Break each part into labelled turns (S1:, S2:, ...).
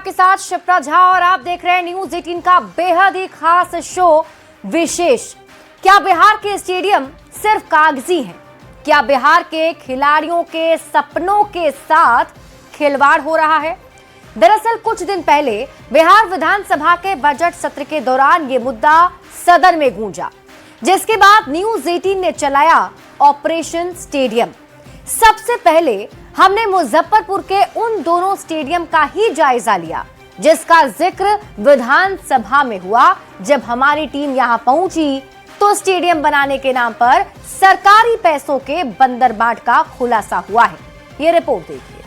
S1: आपके साथ शिप्रा झा और आप देख रहे हैं न्यूज 18 का बेहद ही खास शो विशेष। क्या बिहार के स्टेडियम सिर्फ कागजी हैं? क्या बिहार के खिलाड़ियों के सपनों के साथ खिलवाड़ हो रहा है? दरअसल कुछ दिन पहले बिहार विधानसभा के बजट सत्र के दौरान यह मुद्दा सदन में गूंजा, जिसके बाद न्यूज 18 ने चलाया ऑपरेशन स्टेडियम। सबसे पहले हमने मुजफ्फरपुर के उन दोनों स्टेडियम का ही जायजा लिया जिसका जिक्र विधानसभा में हुआ। जब हमारी टीम यहां पहुंची तो स्टेडियम बनाने के नाम पर सरकारी पैसों के बंदरबाट का खुलासा हुआ है। ये रिपोर्ट देखिए।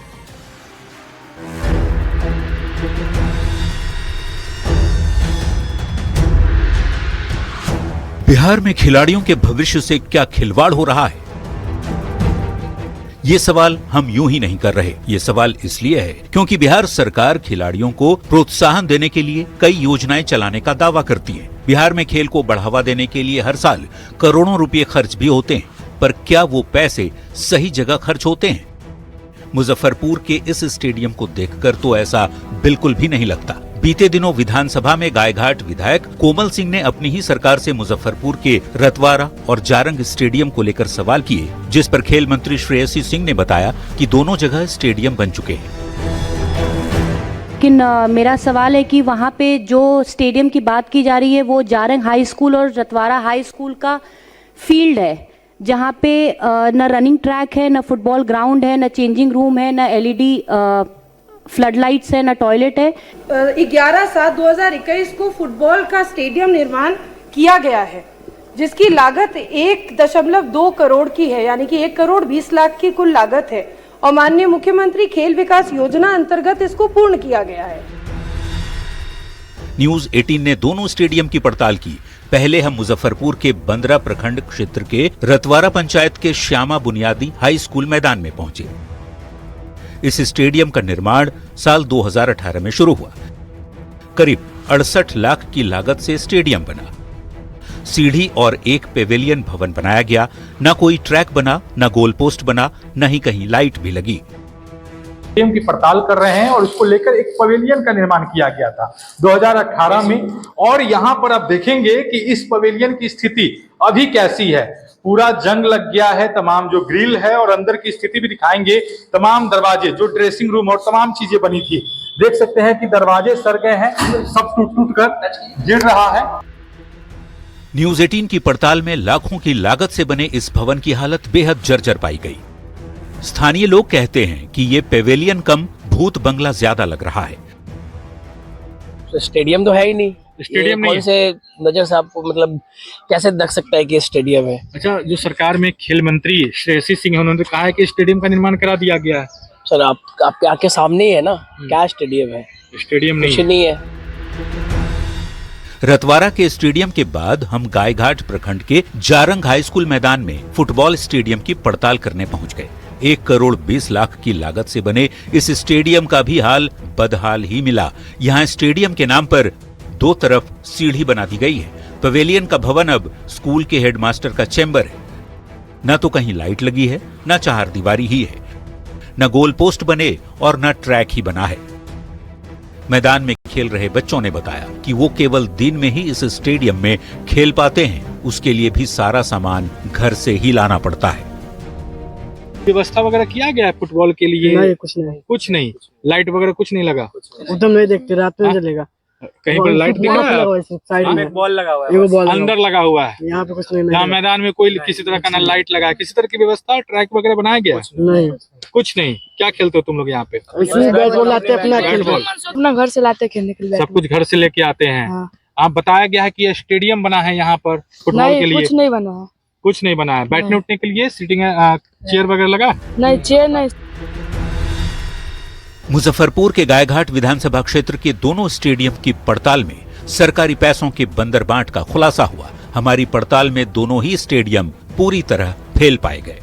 S2: बिहार में खिलाड़ियों के भविष्य से क्या खिलवाड़ हो रहा है? ये सवाल हम यूं ही नहीं कर रहे। ये सवाल इसलिए है क्योंकि बिहार सरकार खिलाड़ियों को प्रोत्साहन देने के लिए कई योजनाएं चलाने का दावा करती है। बिहार में खेल को बढ़ावा देने के लिए हर साल करोड़ों रुपए खर्च भी होते हैं, पर क्या वो पैसे सही जगह खर्च होते हैं? मुजफ्फरपुर के इस स्टेडियम को देखकर तो ऐसा बिल्कुल भी नहीं लगता। बीते दिनों विधानसभा में गायघाट विधायक कोमल सिंह ने अपनी ही सरकार से मुजफ्फरपुर के रतवारा और जारंग स्टेडियम को लेकर सवाल किए, जिस पर खेल मंत्री श्रेयसी सिंह ने बताया कि दोनों जगह स्टेडियम बन चुके हैं।
S3: लेकिन मेरा सवाल है कि वहाँ पे जो स्टेडियम की बात की जा रही है वो जारंग हाई स्कूल और रतवारा हाई स्कूल का फील्ड है, जहाँ पे न रनिंग ट्रैक है, न फुटबॉल ग्राउंड है, न चेंजिंग रूम है, न एलईडी फ्लड लाइट्स है, न टॉयलेट है।
S4: 11/7/2021 को फुटबॉल का स्टेडियम निर्माण किया गया है, जिसकी लागत 1.2 करोड़ की है, यानी कि 1,20,00,000 की कुल लागत है और माननीय मुख्यमंत्री खेल विकास योजना अंतर्गत इसको पूर्ण किया गया है।
S2: न्यूज 18 ने दोनों स्टेडियम की पड़ताल की। पहले हम मुजफ्फरपुर के बंदरा प्रखंड क्षेत्र के रतवारा पंचायत के श्यामा बुनियादी हाई स्कूल मैदान में पहुंचे। इस स्टेडियम का निर्माण साल 2018 में शुरू हुआ। करीब 68 लाख की लागत से स्टेडियम बना। सीढ़ी और एक पेविलियन भवन बनाया गया। न कोई ट्रैक बना, न गोल पोस्ट बना, न ही कहीं लाइट भी लगी।
S5: स्टेडियम की पड़ताल कर रहे हैं और इसको लेकर एक पवेलियन का निर्माण किया गया था 2018 में। और यहाँ पर आप देखेंगे कि इस पवेलियन की स्थिति अभी कैसी है। पूरा जंग लग गया है, तमाम जो ग्रिल है और अंदर की स्थिति भी दिखाएंगे। तमाम दरवाजे, जो ड्रेसिंग रूम और तमाम चीजें बनी थी, देख सकते हैं कि दरवाजे सड़ गए हैं, सब टूट कर गिर रहा है।
S2: न्यूज 18 की पड़ताल में लाखों की लागत से बने इस भवन की हालत बेहद जर्जर पाई गई। स्थानीय लोग कहते हैं कि ये पेवेलियन कम भूत बंगला ज्यादा लग रहा है।
S6: स्टेडियम तो है ही नहीं।
S5: स्टेडियम नहीं
S6: कौन से नजर से आपको मतलब कैसे देख सकता है कि स्टेडियम है?
S5: अच्छा, जो सरकार में खेल मंत्री श्रेयसी सिंह, उन्होंने कहा है कि स्टेडियम का निर्माण करा दिया गया है।
S6: सर आपके आंखें सामने ही है ना, क्या स्टेडियम है?
S5: स्टेडियम
S6: नहीं है।
S2: रतवारा के स्टेडियम के बाद हम गायघाट प्रखंड के जारंग हाई स्कूल मैदान में फुटबॉल स्टेडियम की पड़ताल करने पहुंच गए। 1,20,00,000 की लागत से बने इस स्टेडियम का भी हाल बदहाल ही मिला। यहाँ स्टेडियम के नाम पर दो तरफ सीढ़ी बना दी गई है। पवेलियन का भवन अब स्कूल के हेडमास्टर का चैम्बर है। न तो कहीं लाइट लगी है, न चारदीवारी ही है, न गोल पोस्ट बने और न ट्रैक ही बना है। मैदान में खेल रहे बच्चों ने बताया कि वो केवल दिन में ही इस स्टेडियम में खेल पाते हैं। उसके लिए भी सारा सामान घर से ही लाना पड़ता है।
S5: व्यवस्था वगैरह किया गया है फुटबॉल के लिए?
S4: नहीं, कुछ नहीं।
S5: लाइट वगैरह कुछ नहीं लगा?
S4: उधर नहीं देखते, रात में चलेगा।
S5: कहीं पर लाइट नहीं लगा?
S4: साइड में
S5: बॉल लगा हुआ है, अंदर लगा हुआ है।
S4: यहाँ पे कुछ नहीं।
S5: यहाँ मैदान में कोई किसी तरह का ना लाइट लगा है, किसी तरह की व्यवस्था ट्रैक वगैरह बनाया गया?
S4: नहीं,
S5: कुछ नहीं। क्या खेलते हो तुम लोग यहाँ पे?
S4: बैट बॉल लाते हैं, अपना घर से लाते खेलने के लिए।
S5: सब कुछ घर से लेके आते हैं।
S4: हाँ।
S5: आप बताया गया है कि स्टेडियम बना है यहाँ पर फुटबॉल के लिए?
S4: कुछ नहीं बना है।
S5: कुछ नहीं बना है। बैठने उठने के लिए सीटिंग चेयर वगैरह लगा?
S4: नहीं, चेयर नहीं।
S2: मुजफ्फरपुर के गायघाट विधानसभा क्षेत्र के दोनों स्टेडियम की पड़ताल में सरकारी पैसों के बंदरबाट का खुलासा हुआ। हमारी पड़ताल में दोनों ही स्टेडियम पूरी तरह फेल पाए गए।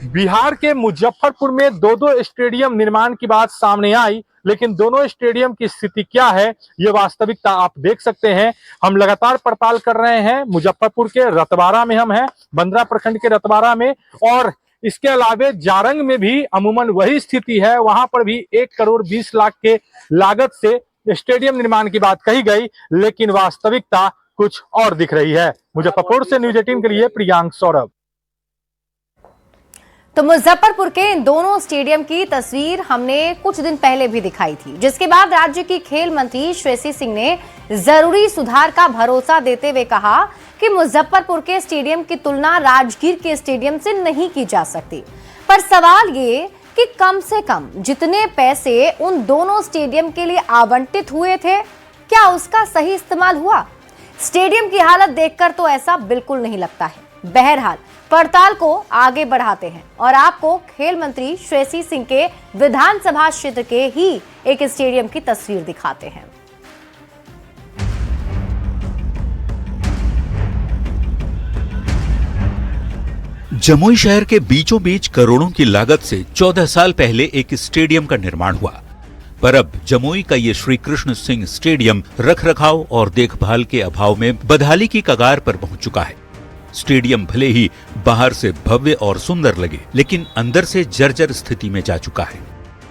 S5: बिहार के मुजफ्फरपुर में दो स्टेडियम निर्माण की बात सामने आई, लेकिन दोनों स्टेडियम की स्थिति क्या है, ये वास्तविकता आप देख सकते हैं। हम लगातार पड़ताल कर रहे हैं। मुजफ्फरपुर के रतवारा में हम हैं, बंदरा प्रखंड के रतवारा में, और इसके अलावे जारंग में भी अमूमन वही स्थिति है, वहां पर भी 1 करोड़ 20 लाख के लागत से स्टेडियम निर्माण की बात कही गई, लेकिन वास्तविकता कुछ और दिख रही है। मुजफ्फरपुर से न्यूज 18 के लिए प्रियांक सौरभ।
S1: तो मुजफ्फरपुर के इन दोनों स्टेडियम की तस्वीर हमने कुछ दिन पहले भी दिखाई थी, जिसके बाद राज्य की खेल मंत्री श्रेयसी सिंह ने जरूरी सुधार का भरोसा देते हुए कहा कि मुजफ्फरपुर के स्टेडियम की तुलना राजगीर के स्टेडियम से नहीं की जा सकती। पर सवाल ये कि कम से कम जितने पैसे उन दोनों स्टेडियम के लिए आवंटित हुए थे, क्या उसका सही इस्तेमाल हुआ? स्टेडियम की हालत देखकर तो ऐसा बिल्कुल नहीं लगता है। बहरहाल पड़ताल को आगे बढ़ाते हैं और आपको खेल मंत्री श्रेयसी सिंह के विधानसभा क्षेत्र के ही एक स्टेडियम की तस्वीर दिखाते हैं।
S2: जमुई शहर के बीचों बीच करोड़ों की लागत से 14 साल पहले एक स्टेडियम का निर्माण हुआ, पर अब जमुई का ये श्री कृष्ण सिंह स्टेडियम रखरखाव और देखभाल के अभाव में बदहाली की कगार पर पहुंच चुका है। स्टेडियम भले ही बाहर से भव्य और सुंदर लगे, लेकिन अंदर से जर्जर स्थिति में जा चुका है।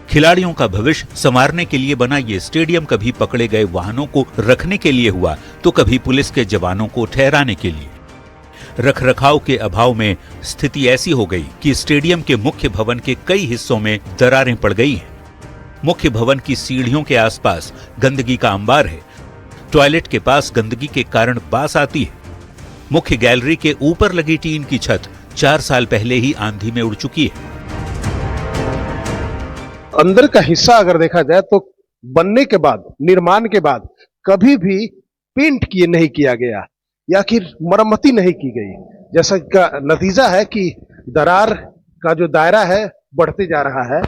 S2: खिलाड़ियों का भविष्य संवारने के लिए बना ये स्टेडियम कभी पकड़े गए वाहनों को रखने के लिए हुआ, तो कभी पुलिस के जवानों को ठहराने के लिए। रखरखाव के अभाव में स्थिति ऐसी हो गई कि स्टेडियम के मुख्य भवन के कई हिस्सों में दरारें पड़ गई हैं। मुख्य भवन की सीढ़ियों के आसपास गंदगी का अंबार है। टॉयलेट के पास गंदगी के कारण बास आती है। मुख्य गैलरी के ऊपर लगी टीन की छत 4 साल पहले ही आंधी में उड़ चुकी है।
S7: अंदर का हिस्सा अगर देखा जाए तो बनने के बाद, निर्माण के बाद कभी भी पेंट किए नहीं किया गया या फिर मरम्मती नहीं की गई, जैसा का नतीजा है कि दरार का जो दायरा है बढ़ते जा रहा है।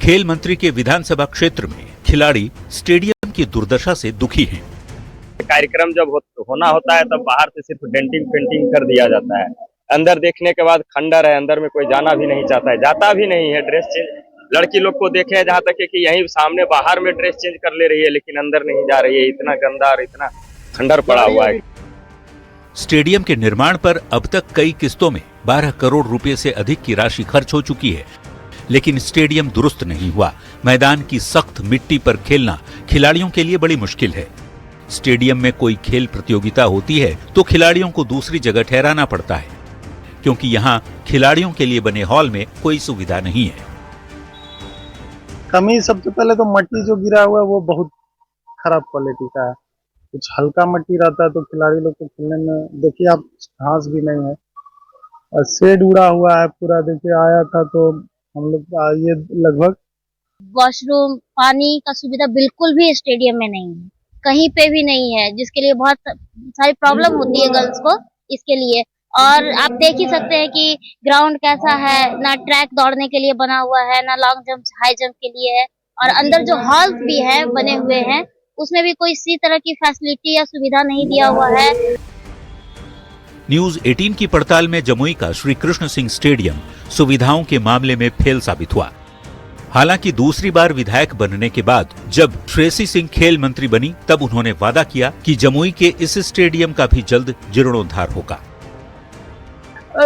S2: खेल मंत्री के विधानसभा क्षेत्र में खिलाड़ी स्टेडियम की दुर्दशा से दुखी हैं।
S8: कार्यक्रम जब होना होता है तब बाहर से सिर्फ डेंटिंग पेंटिंग कर दिया जाता है। अंदर देखने के बाद खंडर है, अंदर में कोई जाना भी नहीं चाहता है, जाता भी नहीं है। ड्रेस चेंज लड़की लोग को देखे हैं, जहाँ तक है कि यहीं सामने बाहर में ड्रेस चेंज कर ले रही है, लेकिन अंदर नहीं जा रही है। इतना गंदा और इतना खंडर पड़ा हुआ है।
S2: स्टेडियम के निर्माण पर अब तक कई किस्तों में 12 करोड़ रुपए से अधिक की राशि खर्च हो चुकी है, लेकिन स्टेडियम दुरुस्त नहीं हुआ। मैदान की सख्त मिट्टी पर खेलना खिलाड़ियों के लिए बड़ी मुश्किल है। स्टेडियम में कोई खेल प्रतियोगिता होती है तो खिलाड़ियों को दूसरी जगह ठहराना पड़ता है, क्योंकि यहाँ खिलाड़ियों के लिए बने हॉल में कोई सुविधा नहीं है।
S9: कमी सबसे पहले तो मट्टी जो गिरा हुआ है वो बहुत खराब क्वालिटी का है। कुछ हल्का मट्टी रहता है तो खिलाड़ी लोग को खेलने में, देखिए आप, घास भी नहीं है और शेड उड़ा हुआ है पूरा। देखिए आया था तो हम लोग ये लगभग
S10: वॉशरूम, पानी का सुविधा बिल्कुल भी स्टेडियम में नहीं है, कहीं पे भी नहीं है, जिसके लिए बहुत सारी प्रॉब्लम होती है गर्ल्स को इसके लिए। और आप देख ही सकते हैं कि ग्राउंड कैसा है, ना ट्रैक दौड़ने के लिए बना हुआ है, ना लॉन्ग जंप हाई जंप के लिए है, और अंदर जो हॉल भी है बने हुए हैं उसमें भी कोई इसी तरह की फैसिलिटी या सुविधा नहीं दिया हुआ है।
S2: न्यूज 18 की पड़ताल में जमुई का श्री कृष्ण सिंह स्टेडियम सुविधाओं के मामले में फेल साबित हुआ। हालांकि दूसरी बार विधायक बनने के बाद जब श्रेयसी सिंह खेल मंत्री बनी, तब उन्होंने वादा किया कि जमुई के इस स्टेडियम का भी जल्द जीर्णोद्धार होगा।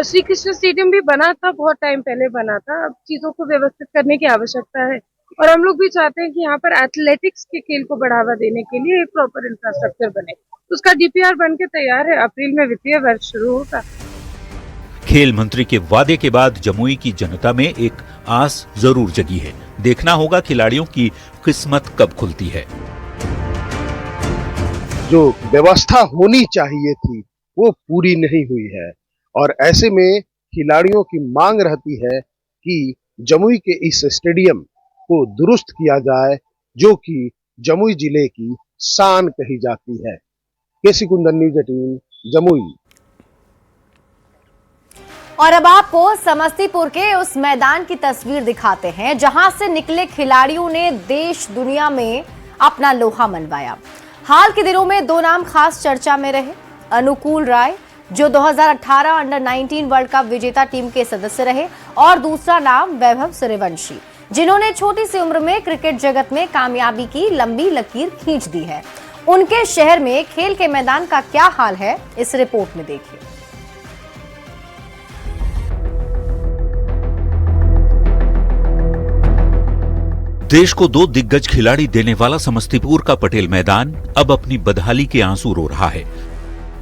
S4: श्री कृष्ण स्टेडियम भी बना था, बहुत टाइम पहले बना था। अब चीजों को व्यवस्थित करने की आवश्यकता है और हम लोग भी चाहते हैं कि यहाँ पर एथलेटिक्स के खेल को बढ़ावा देने के लिए एक प्रॉपर इंफ्रास्ट्रक्चर बने। उसका डीपीआर बन के तैयार है, अप्रैल में वित्तीय वर्ष शुरू होगा।
S2: खेल मंत्री के वादे के बाद जमुई की जनता में एक आस जरूर जगी है। देखना होगा खिलाड़ियों की किस्मत कब खुलती है।
S7: जो व्यवस्था होनी चाहिए थी वो पूरी नहीं हुई है और ऐसे में खिलाड़ियों की मांग रहती है कि जमुई के इस स्टेडियम को दुरुस्त किया जाए, जो कि जमुई जिले की शान कही जाती है। केसी कुंदन, न्यूज 18, जमुई।
S1: और अब आपको समस्तीपुर के उस मैदान की तस्वीर दिखाते हैं जहां से निकले खिलाड़ियों ने देश दुनिया में अपना लोहा मनवाया। हाल के दिनों में 2 नाम खास चर्चा में रहे। अनुकूल राय, जो 2018 अंडर 19 वर्ल्ड कप विजेता टीम के सदस्य रहे, और दूसरा नाम वैभव सूर्यवंशी, जिन्होंने छोटी सी उम्र में क्रिकेट जगत में कामयाबी की लंबी लकीर खींच दी है। उनके शहर में खेल के मैदान का क्या हाल है, इस रिपोर्ट में देखिए।
S2: देश को 2 दिग्गज खिलाड़ी देने वाला समस्तीपुर का पटेल मैदान अब अपनी बदहाली के आंसू रो रहा है।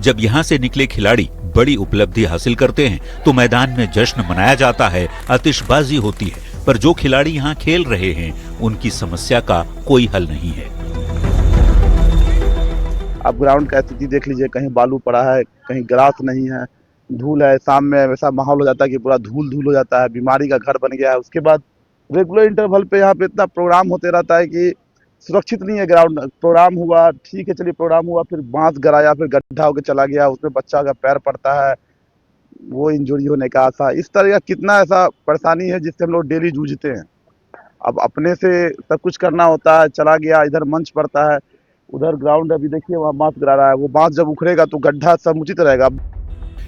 S2: जब यहाँ से निकले खिलाड़ी बड़ी उपलब्धि हासिल करते हैं तो मैदान में जश्न मनाया जाता है, आतिशबाजी होती है, पर जो खिलाड़ी यहाँ खेल रहे हैं उनकी समस्या का कोई हल नहीं है।
S11: आप ग्राउंड का स्थिति देख लीजिए, कहीं बालू पड़ा है, कहीं ग्रास नहीं है, धूल है, शाम में वैसा माहौल हो जाता है कि पूरा धूल हो जाता है, बीमारी का घर बन गया है। उसके बाद रेगुलर इंटरवल पे यहाँ पे इतना प्रोग्राम होते रहता है कि सुरक्षित नहीं है ग्राउंड। प्रोग्राम हुआ, ठीक है, चलिए प्रोग्राम हुआ, फिर बांस गिराया, फिर गड्ढा होकर चला गया, उसमें बच्चा का पैर पड़ता है, वो इंजरी होने का आशा। इस तरह का कितना ऐसा परेशानी है जिससे हम लोग डेली जूझते हैं। अब अपने से सब कुछ करना होता है, चला गया, इधर मंच पड़ता है, उधर ग्राउंड अभी देखिए वहाँ बांस गिरा रहा है, वो बांस जब उखड़ेगा तो गड्ढा समुचित रहेगा।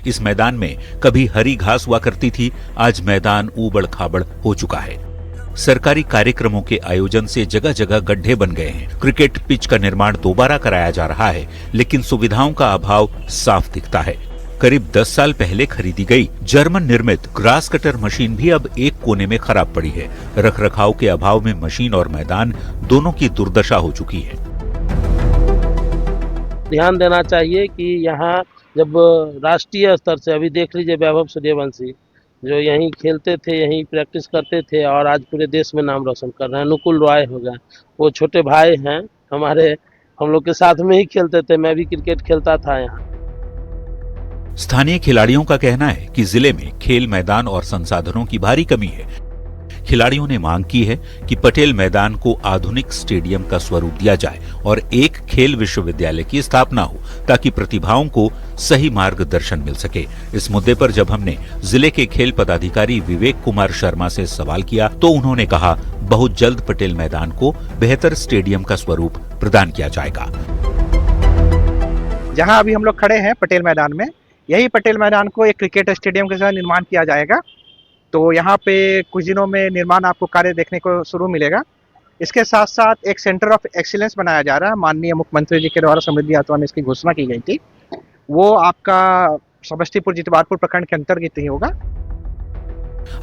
S2: इस मैदान में कभी हरी घास हुआ करती थी, आज मैदान ऊबड़ खाबड़ हो चुका है। सरकारी कार्यक्रमों के आयोजन से जगह जगह गड्ढे बन गए हैं। क्रिकेट पिच का निर्माण दोबारा कराया जा रहा है, लेकिन सुविधाओं का अभाव साफ दिखता है। करीब 10 साल पहले खरीदी गई जर्मन निर्मित ग्रास कटर मशीन भी अब एक कोने में खराब पड़ी है। रखरखाव के अभाव में मशीन और मैदान दोनों की दुर्दशा हो चुकी है।
S12: ध्यान देना चाहिए कि यहाँ जब राष्ट्रीय स्तर से, अभी देख लीजिए वैभव सूर्यवंशी जो यहीं खेलते थे, यहीं प्रैक्टिस करते थे और आज पूरे देश में नाम रोशन कर रहे हैं। नुकुल रॉय हो गए, वो छोटे भाई हैं हमारे, हम लोग के साथ में ही खेलते थे, मैं भी क्रिकेट खेलता था यहाँ।
S2: स्थानीय खिलाड़ियों का कहना है कि जिले में खेल मैदान और संसाधनों की भारी कमी है। खिलाड़ियों ने मांग की है कि पटेल मैदान को आधुनिक स्टेडियम का स्वरूप दिया जाए और एक खेल विश्वविद्यालय की स्थापना हो ताकि प्रतिभाओं को सही मार्गदर्शन मिल सके। इस मुद्दे पर जब हमने जिले के खेल पदाधिकारी विवेक कुमार शर्मा से सवाल किया तो उन्होंने कहा, बहुत जल्द पटेल मैदान को बेहतर स्टेडियम का स्वरूप प्रदान किया जाएगा।
S13: जहां अभी हम लोग खड़े हैं पटेल मैदान में, यही पटेल मैदान को एक क्रिकेट स्टेडियम के साथ निर्माण किया जाएगा। तो यहाँ पे कुछ दिनों में निर्माण आपको कार्य देखने को शुरू मिलेगा। इसके साथ साथ एक सेंटर ऑफ एक्सीलेंस बनाया जा रहा है, माननीय मुख्यमंत्री जी के द्वारा समृद्धि यात्रा में इसकी घोषणा की गई थी। वो आपका समस्तीपुर जितवारपुर प्रखंड के अंतर्गत ही होगा।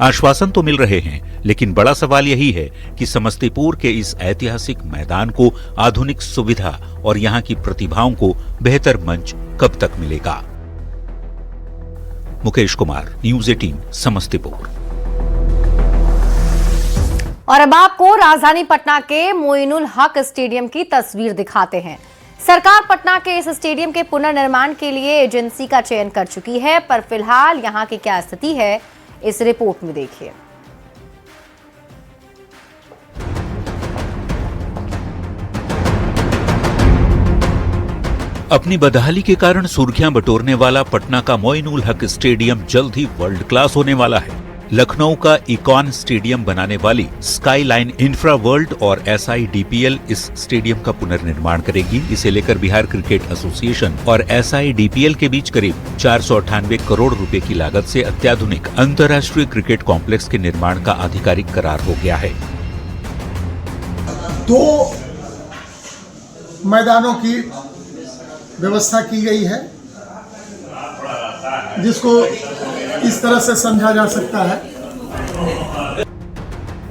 S2: आश्वासन तो मिल रहे हैं, लेकिन बड़ा सवाल यही है कि समस्तीपुर के इस ऐतिहासिक मैदान को आधुनिक सुविधा और यहाँ की प्रतिभाओं को बेहतर मंच कब तक मिलेगा। मुकेश कुमार, न्यूज़ 18 समस्तीपुर।
S1: और अब आपको राजधानी पटना के मोइनुल हक स्टेडियम की तस्वीर दिखाते हैं। सरकार पटना के इस स्टेडियम के पुनर्निर्माण के लिए एजेंसी का चयन कर चुकी है, पर फिलहाल यहां की क्या स्थिति है इस रिपोर्ट में देखिए।
S2: अपनी बदहाली के कारण सुर्खियां बटोरने वाला पटना का मोइनुल हक स्टेडियम जल्द ही वर्ल्ड क्लास होने वाला है। लखनऊ का इकॉन स्टेडियम बनाने वाली स्काईलाइन इंफ्रा वर्ल्ड और SIDPL इस स्टेडियम का पुनर्निर्माण करेगी। इसे लेकर बिहार क्रिकेट एसोसिएशन और SIDPL के बीच करीब 498 करोड़ रुपए की लागत से अत्याधुनिक अंतर्राष्ट्रीय क्रिकेट कॉम्प्लेक्स के निर्माण का आधिकारिक करार हो गया है।
S14: 2 मैदानों की व्यवस्था की गई है, जिसको इस तरह से समझा जा सकता है।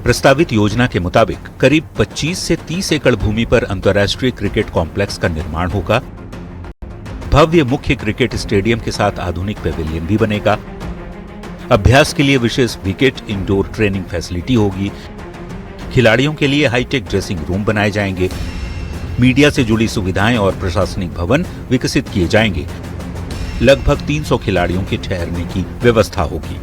S2: प्रस्तावित योजना के मुताबिक करीब 25 से 30 एकड़ भूमि पर अंतर्राष्ट्रीय क्रिकेट कॉम्प्लेक्स का निर्माण होगा। भव्य मुख्य क्रिकेट स्टेडियम के साथ आधुनिक पेविलियन भी बनेगा। अभ्यास के लिए विशेष विकेट, इंडोर ट्रेनिंग फैसिलिटी होगी। खिलाड़ियों के लिए हाईटेक ड्रेसिंग रूम बनाए जाएंगे। मीडिया से जुड़ी सुविधाएं और प्रशासनिक भवन विकसित किए जाएंगे। लगभग 300 खिलाड़ियों के ठहरने की व्यवस्था होगी।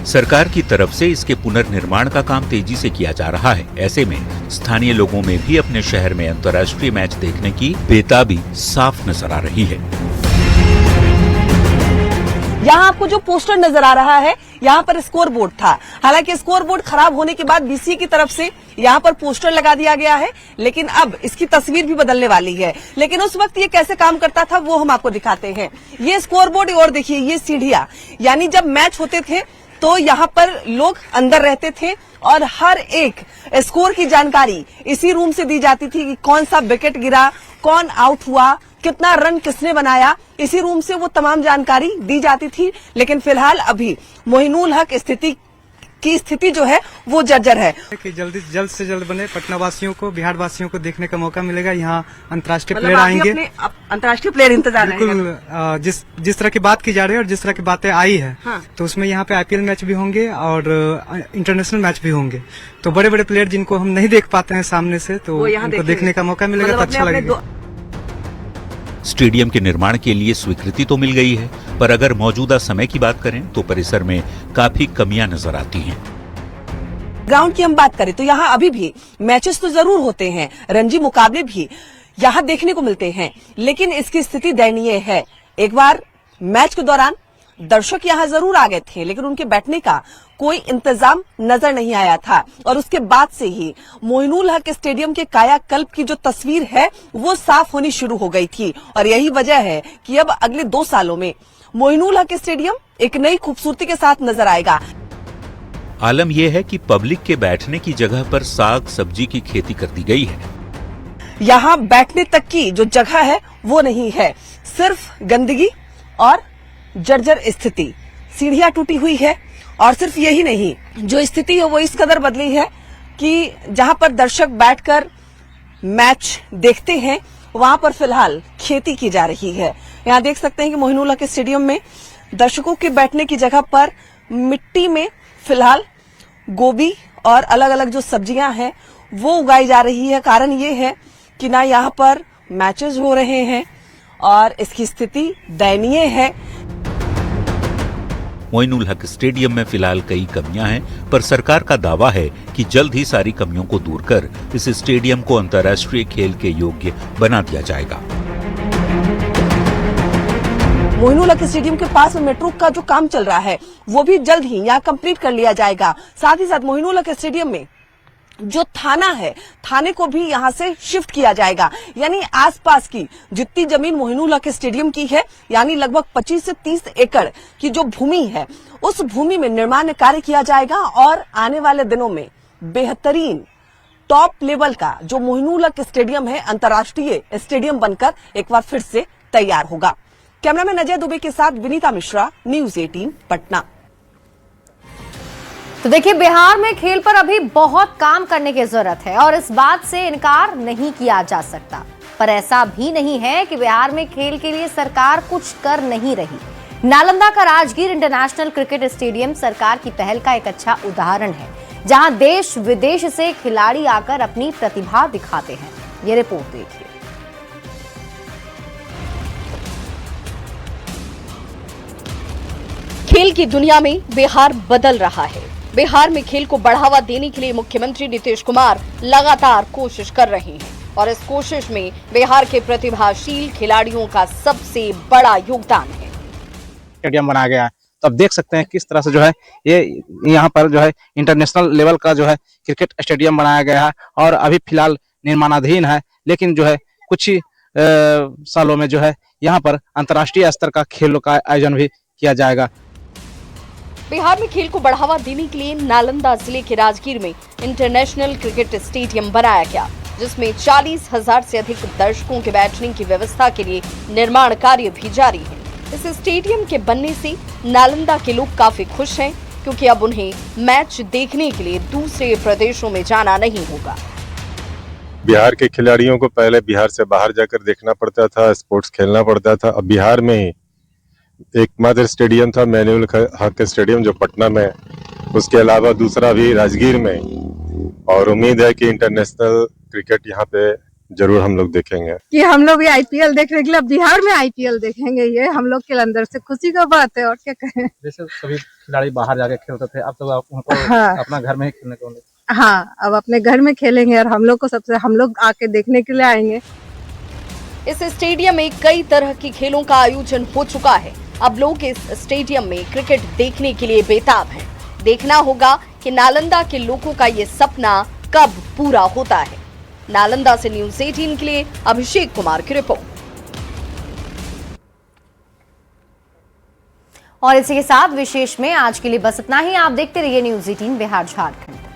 S2: सरकार की तरफ से इसके पुनर्निर्माण का काम तेजी से किया जा रहा है। ऐसे में स्थानीय लोगों में भी अपने शहर में अंतर्राष्ट्रीय मैच देखने की बेताबी साफ नजर आ रही है।
S15: यहाँ आपको जो पोस्टर नजर आ रहा है, यहाँ पर स्कोर बोर्ड था। हालांकि स्कोर बोर्ड खराब होने के बाद BCA की तरफ से यहाँ पर पोस्टर लगा दिया गया है, लेकिन अब इसकी तस्वीर भी बदलने वाली है। लेकिन उस वक्त ये कैसे काम करता था वो हम आपको दिखाते हैं। ये स्कोर बोर्ड और देखिए ये सीढ़ियां, यानी जब मैच होते थे तो यहाँ पर लोग अंदर रहते थे और हर एक स्कोर की जानकारी इसी रूम से दी जाती थी कि कौन सा विकेट गिरा, कौन आउट हुआ, कितना रन किसने बनाया, इसी रूम से वो तमाम जानकारी दी जाती थी। लेकिन फिलहाल अभी मोइनुल हक स्थिति की स्थिति जो है वो जर्जर है।
S16: कि जल्द से जल्द बने, पटना वासियों को, बिहार वासियों को देखने का मौका मिलेगा। यहाँ अंतर्राष्ट्रीय प्लेयर आएंगे,
S15: अंतर्राष्ट्रीय प्लेयर इंतजार
S16: बिल्कुल। जिस तरह की बात की जा रही है और जिस तरह की बातें आई है, तो उसमें यहाँ पे IPL मैच भी होंगे और इंटरनेशनल मैच भी होंगे। तो बड़े बड़े प्लेयर जिनको हम नहीं देख पाते हैं सामने से, तो उनको देखने का मौका मिलेगा तो अच्छा लगेगा।
S2: स्टेडियम के निर्माण के लिए स्वीकृति तो मिल गई है, पर अगर मौजूदा समय की बात करें तो परिसर में काफी कमियां नजर आती हैं।
S15: ग्राउंड की हम बात करें तो यहाँ अभी भी मैचेस तो जरूर होते हैं, रणजी मुकाबले भी यहाँ देखने को मिलते हैं, लेकिन इसकी स्थिति दयनीय है। एक बार मैच के दौरान दर्शक यहाँ जरूर आ गए थे, लेकिन उनके बैठने का कोई इंतजाम नजर नहीं आया था और उसके बाद से ही मोइनुल हक स्टेडियम के कायाकल्प की जो तस्वीर है वो साफ होनी शुरू हो गई थी। और यही वजह है कि अब अगले 2 सालों में मोइनुल हक स्टेडियम एक नई खूबसूरती के साथ नजर आएगा।
S2: आलम यह है कि पब्लिक के बैठने की जगह पर साग सब्जी की खेती कर दी गई है।
S15: यहाँ बैठने तक की जो जगह है वो नहीं है, सिर्फ गंदगी और जर्जर स्थिति, सीढ़ियां टूटी हुई है। और सिर्फ यही नहीं, जो स्थिति है वो इस कदर बदली है कि जहां पर दर्शक बैठकर मैच देखते हैं वहां पर फिलहाल खेती की जा रही है। यहाँ देख सकते हैं कि मोइनुल हक स्टेडियम में दर्शकों के बैठने की जगह पर मिट्टी में फिलहाल गोभी और अलग अलग जो सब्जियां हैं वो उगाई जा रही है। कारण ये है कि ना यहाँ पर मैचेस हो रहे हैं और इसकी स्थिति दयनीय है।
S2: मोइनुल हक स्टेडियम में फिलहाल कई कमियां हैं, पर सरकार का दावा है कि जल्द ही सारी कमियों को दूर कर इस स्टेडियम को अंतर्राष्ट्रीय खेल के योग्य बना दिया जाएगा।
S15: मोइनुल हक स्टेडियम के पास में मेट्रो का जो काम चल रहा है वो भी जल्द ही यहाँ कंप्लीट कर लिया जाएगा। साथ ही साथ मोइनुल हक स्टेडियम में जो थाना है, थाने को भी यहाँ से शिफ्ट किया जाएगा। यानी आसपास की जितनी जमीन मोइनुल हक स्टेडियम की है, यानी लगभग 25 से 30 एकड़ की जो भूमि है, उस भूमि में निर्माण कार्य किया जाएगा और आने वाले दिनों में बेहतरीन टॉप लेवल का जो मोइनुल हक स्टेडियम है अंतर्राष्ट्रीय स्टेडियम बनकर एक बार फिर से तैयार होगा। कैमरामैन अजय दुबे के साथ विनीता मिश्रा, न्यूज़ 18 पटना।
S1: तो देखिए, बिहार में खेल पर अभी बहुत काम करने की जरूरत है और इस बात से इनकार नहीं किया जा सकता। पर ऐसा भी नहीं है कि बिहार में खेल के लिए सरकार कुछ कर नहीं रही। नालंदा का राजगीर इंटरनेशनल क्रिकेट स्टेडियम सरकार की पहल का एक अच्छा उदाहरण है, जहां देश विदेश से खिलाड़ी आकर अपनी प्रतिभा दिखाते हैं। ये रिपोर्ट देखिए।
S17: खेल की दुनिया में बिहार बदल रहा है। बिहार में खेल को बढ़ावा देने के लिए मुख्यमंत्री नीतीश कुमार लगातार कोशिश कर रहे हैं और इस कोशिश में बिहार के प्रतिभाशाली खिलाड़ियों का सबसे बड़ा योगदान है।
S13: स्टेडियम बनाया गया है, तो अब देख सकते हैं किस तरह से जो है ये यहाँ पर जो है इंटरनेशनल लेवल का जो है क्रिकेट स्टेडियम बनाया गया है और अभी फिलहाल निर्माणाधीन है, लेकिन जो है कुछ ही सालों में जो है यहाँ पर अंतर्राष्ट्रीय स्तर का खेलों का आयोजन भी किया जाएगा।
S17: बिहार में खेल को बढ़ावा देने के लिए नालंदा जिले के राजगीर में इंटरनेशनल क्रिकेट स्टेडियम बनाया गया, जिसमें 40,000 से अधिक दर्शकों के बैठने की व्यवस्था के लिए निर्माण कार्य भी जारी है। इस स्टेडियम के बनने से नालंदा के लोग काफी खुश हैं, क्योंकि अब उन्हें मैच देखने के लिए दूसरे प्रदेशों में जाना नहीं होगा।
S18: बिहार के खिलाड़ियों को पहले बिहार से बाहर जाकर देखना पड़ता था, स्पोर्ट्स खेलना पड़ता था। अब बिहार में ही एकमात्र स्टेडियम था मोइनुल हक स्टेडियम जो पटना में, उसके अलावा दूसरा भी राजगीर में, और उम्मीद है कि इंटरनेशनल क्रिकेट यहाँ पे जरूर हम लोग देखेंगे।
S19: कि हम लोग भी IPL देखने के लिए बिहार में IPL देखेंगे, ये हम लोग के अंदर से खुशी का बात है और क्या कहें।
S13: जैसे सभी खिलाड़ी बाहर जाके खेलते थे, अब तो उनको अपना घर में ही खेलने को मिलेगा।
S19: हाँ, अब अपने घर में खेलेंगे और हम लोग आके देखने के लिए आएंगे।
S17: इस स्टेडियम में कई तरह के खेलों का आयोजन हो चुका है। अब लोग इस स्टेडियम में क्रिकेट देखने के लिए बेताब हैं। देखना होगा कि नालंदा के लोगों का ये सपना कब पूरा होता है। नालंदा से न्यूज़ 18 के लिए अभिषेक कुमार की रिपोर्ट।
S1: और इसी के साथ विशेष में आज के लिए बस इतना ही। आप देखते रहिए न्यूज़ 18 बिहार झारखंड।